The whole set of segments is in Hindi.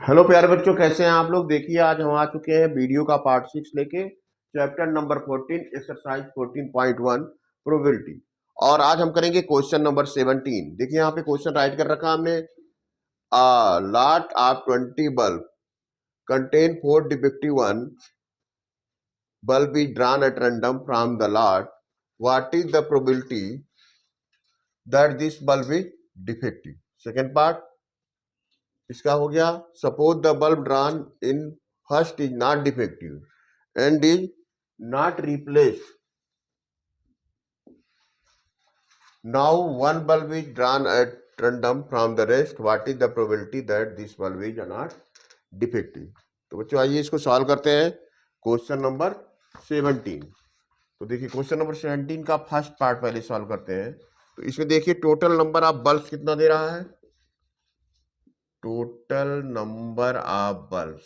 हेलो प्यारे बच्चों, कैसे हैं आप लोग। देखिए आज हम आ चुके हैं वीडियो का पार्ट 6 लेके, चैप्टर नंबर 14 एक्सरसाइज 14.1 प्रोबेबिलिटी। और आज हम करेंगे क्वेश्चन नंबर 17। देखिए यहाँ पे क्वेश्चन राइट कर रखा हमने। Lot of 20 bulb contain 4 defective one bulb is drawn at random from the lot. What is the probability that this bulb is defective? Second part इसका हो गया। Suppose the bulb drawn in first is not defective and is not replaced. Now one bulb is drawn at random from the rest. What is the probability that this bulb is not defective. तो बच्चों आइए इसको सॉल्व करते हैं। Question number 17। तो देखिए क्वेश्चन नंबर 17 का फर्स्ट पार्ट पहले सॉल्व करते हैं। तो इसमें देखिए टोटल नंबर ऑफ बल्ब कितना दे रहा है। टोटल नंबर ऑफ बल्ब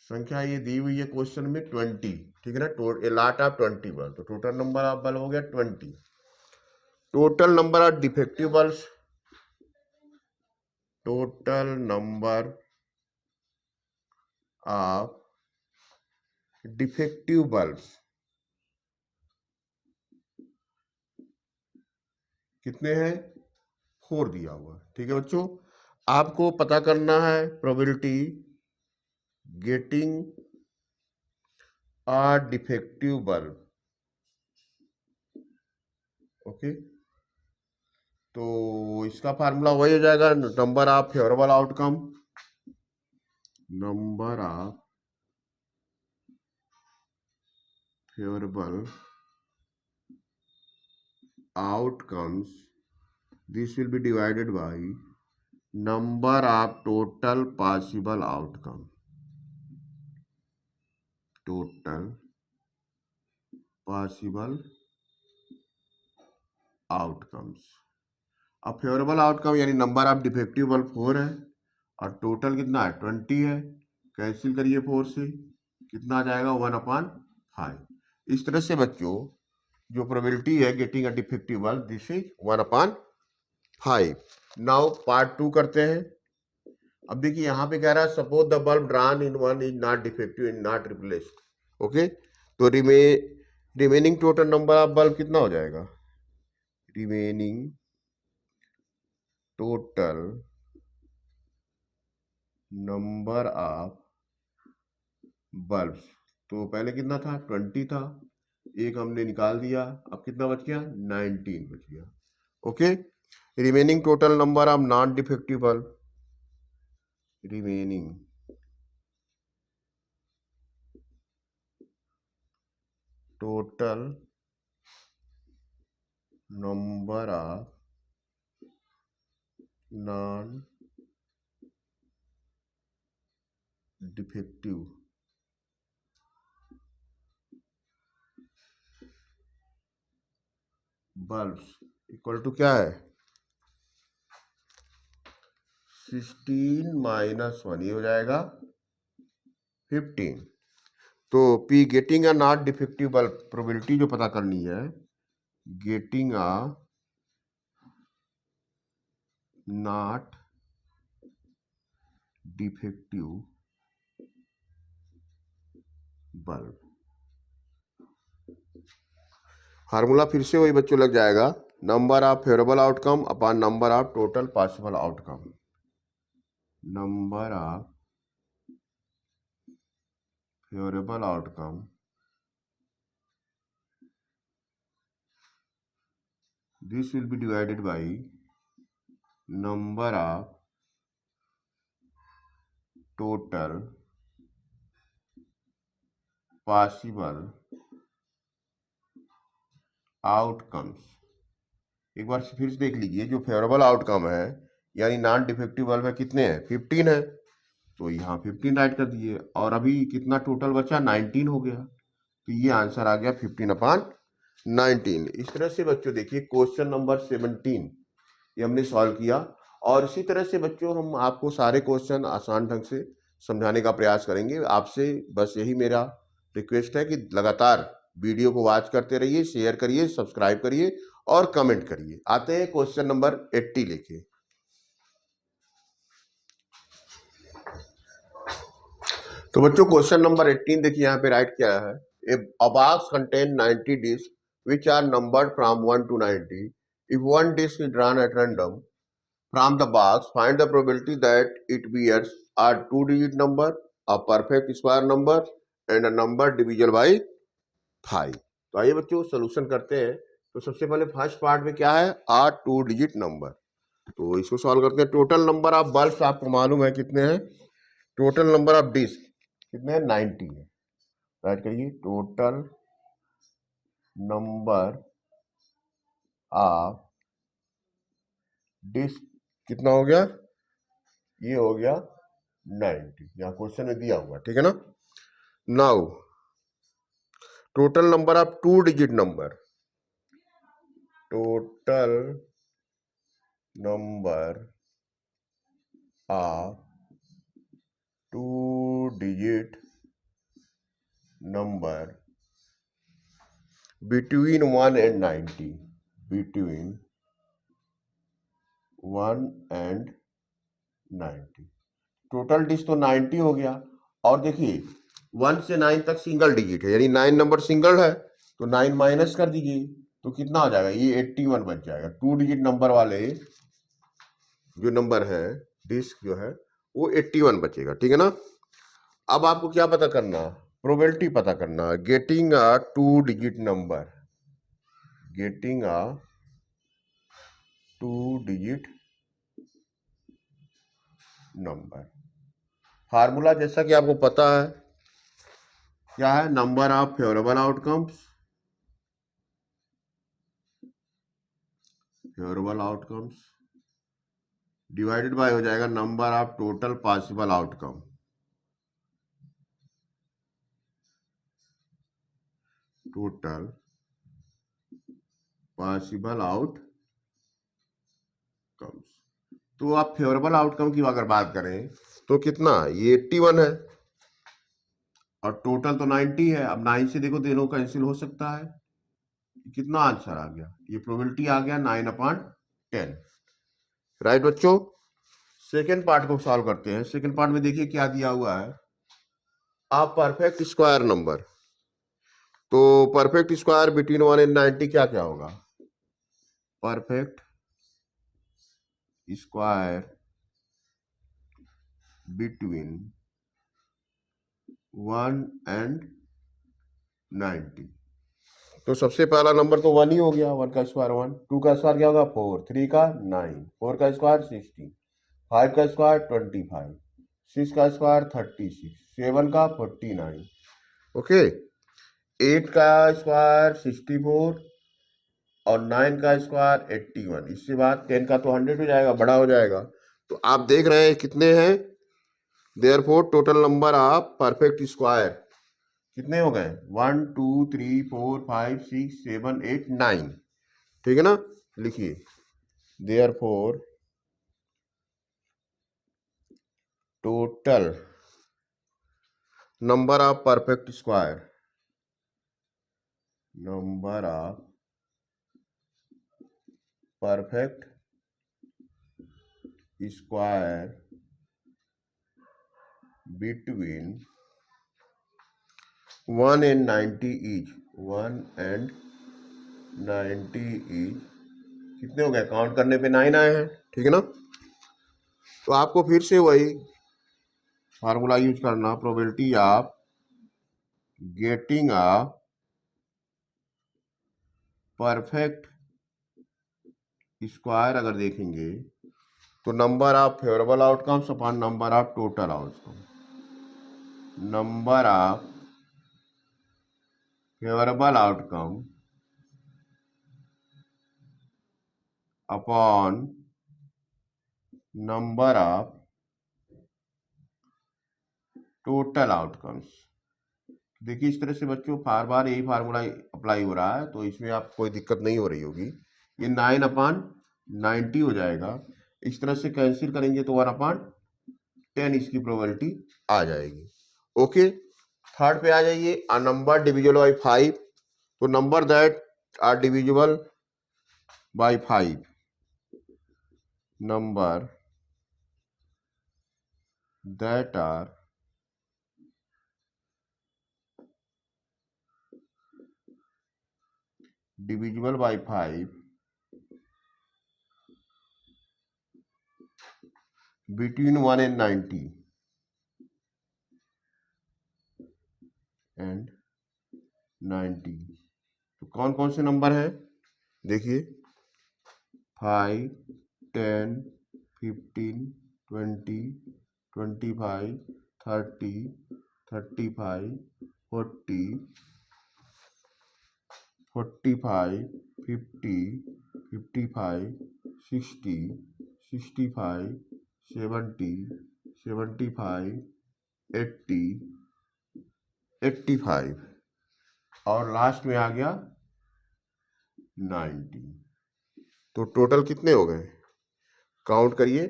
संख्या ये दी हुई है क्वेश्चन में 20, ठीक है ना। लॉट ऑफ 20 बल्ब, तो टोटल नंबर ऑफ बल्ब हो गया 20। Total number of defective bulb, total number of defective bulb कितने हैं, 4 दिया हुआ, ठीक है बच्चों। आपको पता करना है probability getting a defective bulb, okay. तो इसका फार्मूला वही हो जाएगा, number of favourable outcome, number of favourable outcomes, this will be divided by number of total possible outcome, total possible outcomes। अब फेवरेबल आउटकम यानी नंबर ऑफ डिफेक्टिव बल्ब 4 है और टोटल कितना है 20 है। कैंसिल करिए 4 से, कितना आ जाएगा 1/5। इस तरह से बच्चों जो प्रोबेबिलिटी है getting a defective bulb, this is 1/5। Now part 2 करते हैं। अब देखिए यहां पे कह रहा है suppose the bulb drawn in one is not defective in not replaced, okay. तो remaining total number of bulb कितना हो जाएगा। Remaining total number of bulb, तो पहले कितना था 20 था, एक हमने निकाल दिया, अब कितना बच गया 19 बच गया, okay. Remaining total number of non defective bulb, remaining total number of non defective bulbs equal to क्या है 16 माइनस 1, ये हो जाएगा 15। तो P getting a not defective bulb probability जो पता करनी है, getting a not defective bulb, formula फिर से वही बच्चों लग जाएगा, number of favourable outcome upon number of total possible outcome, number of favourable outcome this will be divided by number of total possible outcomes। एक बार फिर से देख लीजिए, जो फेवरेबल आउटकम है यानी नॉन डिफेक्टिव बल्ब है कितने हैं 15 है, तो यहाँ 15 राइट कर दिए और अभी कितना टोटल बचा 19 हो गया, तो ये आंसर आ गया 15/19। इस तरह से बच्चों देखिए क्वेश्चन नंबर 17 ये हमने सॉल्व किया। और इसी तरह से बच्चों हम आपको सारे क्वेश्चन आसान ढंग से समझाने का प्रयास करेंगे। आपसे बस यही मेरा रिक्वेस्ट है कि लगातार वीडियो को वॉच करते रहिए, शेयर करिए, सब्सक्राइब करिए और कमेंट करिए। आते हैं क्वेश्चन नंबर 80 लेके। तो बच्चों क्वेश्चन नंबर 18 देखिए यहाँ पे राइट किया है, a box contain 90 discs which are numbered from 1 to 90. If one disc is drawn at random from the box, find the probability that it bears a two-digit number, a perfect square number and a number divisible by 5. तो आइए बच्चों सोल्यूशन करते हैं। तो सबसे पहले फर्स्ट पार्ट में क्या है, आ टू डिजिट नंबर। तो इसको सॉल्व करते हैं। टोटल नंबर ऑफ बल्ब्स आपको मालूम है कितने हैं, टोटल नंबर ऑफ डिस्क कितने हैं, 90 है। राइट करिए, टोटल नंबर ऑफ डिस्क कितना हो गया, ये हो गया 90, यहाँ क्वेश्चन में दिया हुआ, ठीक है ना। Now total number of two digit number, total number of two digit number between 1 and 90, between 1 and 90। Total digit तो 90 हो गया, और देखिए 1 से 9 तक सिंगल डिजिट है, यानी 9 नंबर सिंगल है, तो 9 माइनस कर दीजिए तो कितना हो जाएगा, ये 81 बच जाएगा। टू डिजिट नंबर वाले जो नंबर है, डिस्क जो है वो 81 बचेगा, ठीक है ना। अब आपको क्या पता करना, प्रोबेबिलिटी पता करना, getting a two digit number, getting a two digit number. Formula जैसा कि आपको पता है क्या है, number of favourable outcomes, favourable outcomes divided by हो जाएगा number of total possible outcome, total possible outcomes. तो आप फेवरेबल आउटकम की अगर बात करें तो कितना, ये 81 है और टोटल तो 90 है। अब 9 से देखो दोनों कैंसिल हो सकता है, कितना आंसर आ गया, ये प्रोबेबिलिटी आ गया 9/10। राइट बच्चों, सेकेंड पार्ट को सॉल्व करते हैं। सेकेंड पार्ट में देखिए क्या दिया हुआ है, आप परफेक्ट स्क्वायर नंबर। तो परफेक्ट स्क्वायर बिटवीन 1 and 90 क्या क्या होगा, परफेक्ट स्क्वायर बिटवीन 1 and 90। तो सबसे पहला नंबर तो 1 ही हो गया, 1 का स्क्वायर 1, 2 का स्क्वायर क्या होगा 4, 3 का 9, 4 का स्क्वायर 16, 5 का स्क्वायर 25, 6 का स्क्वायर 36, 7 का 49, ओके, 8 का स्क्वायर 64 और 9 का स्क्वायर 81। इसके बाद 10 का तो 100 हो जाएगा, बड़ा हो जाएगा। तो आप देख रहे हैं कितने हैं, therefore total number of perfect square कितने हो गए, 1 2 3 4 5 6 7 8 9, ठीक है ना। लिखिए therefore total number of perfect square, number of perfect square between 1 and 90 each, 1 and 90 each, कितने हो गए, काउंट करने पे 9 आए हैं, ठीक है ना। तो आपको फिर से वही फार्मूला यूज करना, probability of getting a perfect square अगर देखेंगे तो number of favourable outcomes upon number of total outcome, number of favourable outcome upon number of total outcomes. देखिए इस तरह से बच्चों बार बार यही फार्मूला अप्लाई हो रहा है, तो इसमें आप कोई दिक्कत नहीं हो रही होगी। ये 9/90 हो जाएगा, इस तरह से कैंसिल करेंगे तो 1/10 इसकी प्रोबेबिलिटी आ जाएगी। ओके, थर्ड पे आ जाइए, अ नंबर डिविजिबल बाई 5। तो number that are divisible by 5, number that are divisible by 5 between 1 and 90 and 90। तो कौन कौन से नंबर हैं देखिए, 5, 10, 15, 20, 25, 30, 35, 40, 45, 50, 55, 60, 65, 70, 75, 80, 85 और लास्ट में आ गया 90। तो टोटल कितने हो गए, काउंट करिए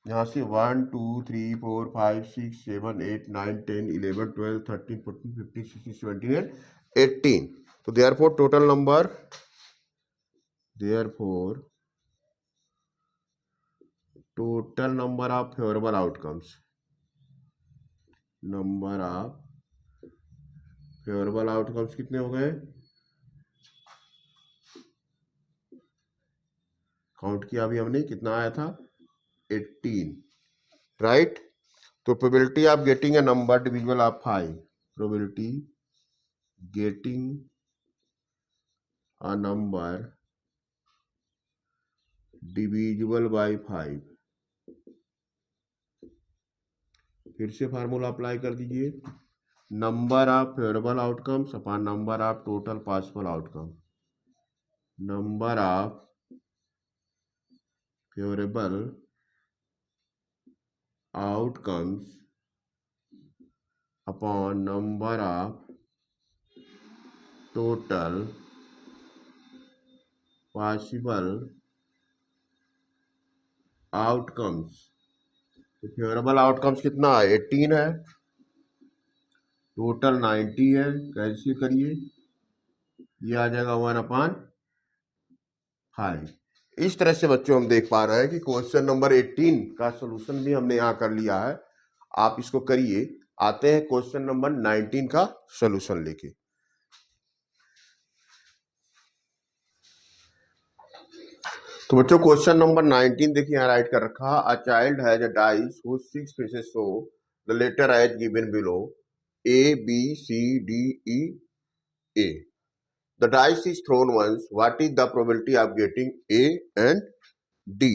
यहाँ से 1 2 3 4 5 6 7 8 9 10 11 12 13 14 15 16 17 and 18। तो therefore total number of favourable outcomes, कितने हो गए, काउंट किया अभी हमने, कितना आया था 18, राइट। तो probability of getting a number divisible of 5, probability getting a number divisible by 5, फिर से फार्मूला अप्लाई कर दीजिए, number of favourable outcomes upon number of total possible outcome, number of favourable outcomes upon number of total possible outcomes. तो फेवरेबल आउटकम्स कितना है, 18 है, टोटल 90 है, कैंसिल करिए, ये आ जाएगा 1/5। इस तरह से बच्चों हम देख पा रहे हैं कि क्वेश्चन नंबर 18 का सोल्यूशन भी हमने यहाँ कर लिया है। आप इसको करिए, आते हैं क्वेश्चन नंबर 19 का सोल्यूशन लेके। तो बच्चों क्वेश्चन नंबर 19 देखिए यहाँ राइट कर रखा, a child has a dice whose 6 faces show the letter as given below A B C D E A। The dice is thrown once. What is the probability of getting A and D?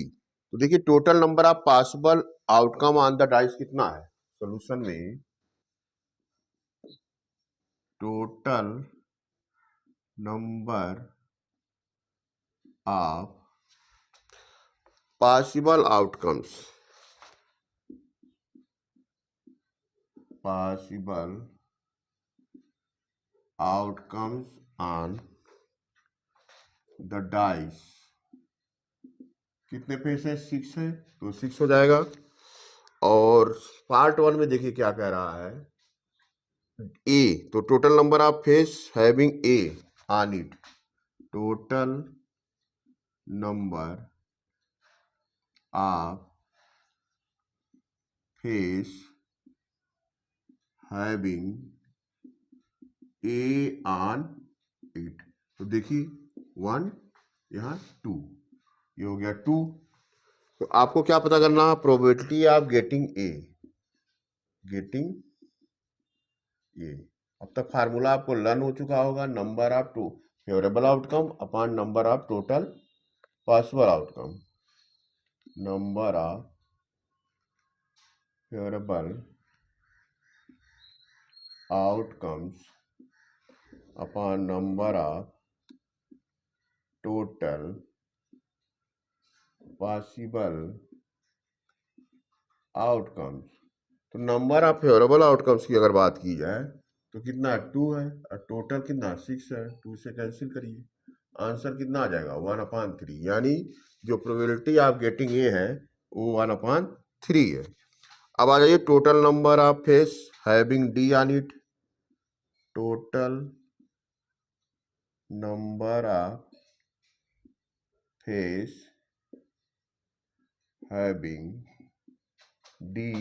तो देखिए total number of possible outcome on the dice कितना है, सोल्यूशन में total number of possible outcomes on the dice, कितने फेस है, 6 है, तो 6 हो जाएगा। और पार्ट 1 में देखिए क्या कह रहा है, ए, तो total number of face having a on it, total number of face having a on it. तो देखिए 1, यहाँ 2, ये हो गया 2। तो आपको क्या पता करना है, प्रोबेबिलिटी ऑफ गेटिंग ए, अब तक फार्मूला आपको लर्न हो चुका होगा, number of to favourable outcome upon number of total possible outcome, number of favourable outcomes upon number of total possible outcomes. तो नंबर ऑफ फेवरेबल आउटकम्स की अगर बात की जाए तो कितना 2 है और टोटल कितना 6 है, 2 से कैंसिल करिए, आंसर कितना आ जाएगा 1/3, यानी जो प्रोबेबिलिटी ऑफ गेटिंग ए है वो 1/3 है। अब आ जाइए total number of face having D on it, total number of face having D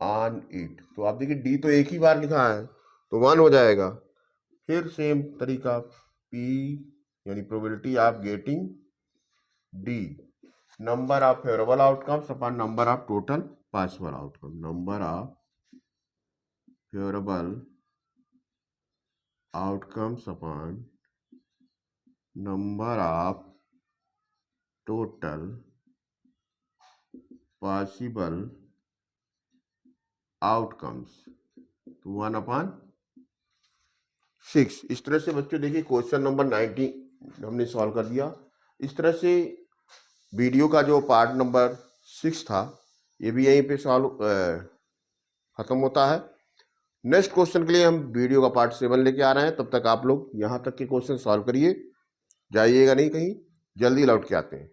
on it. तो आप देखिए डी तो एक ही बार लिखा है तो 1 हो जाएगा, फिर सेम तरीका, P यानी probability of getting D, number of favourable outcomes upon number of total possible outcome, number of favourable outcomes upon number of total possible outcomes, तो 1/6। इस तरह से बच्चों देखिए क्वेश्चन नंबर 19 हमने सॉल्व कर दिया। इस तरह से वीडियो का जो पार्ट नंबर 6 था ये भी यहीं पे सॉल्व खत्म होता है। नेक्स्ट क्वेश्चन के लिए हम वीडियो का पार्ट 7 लेके आ रहे हैं। तब तक आप लोग यहाँ तक के क्वेश्चन सॉल्व करिए, जाइएगा नहीं कहीं, जल्दी लौट के आते हैं।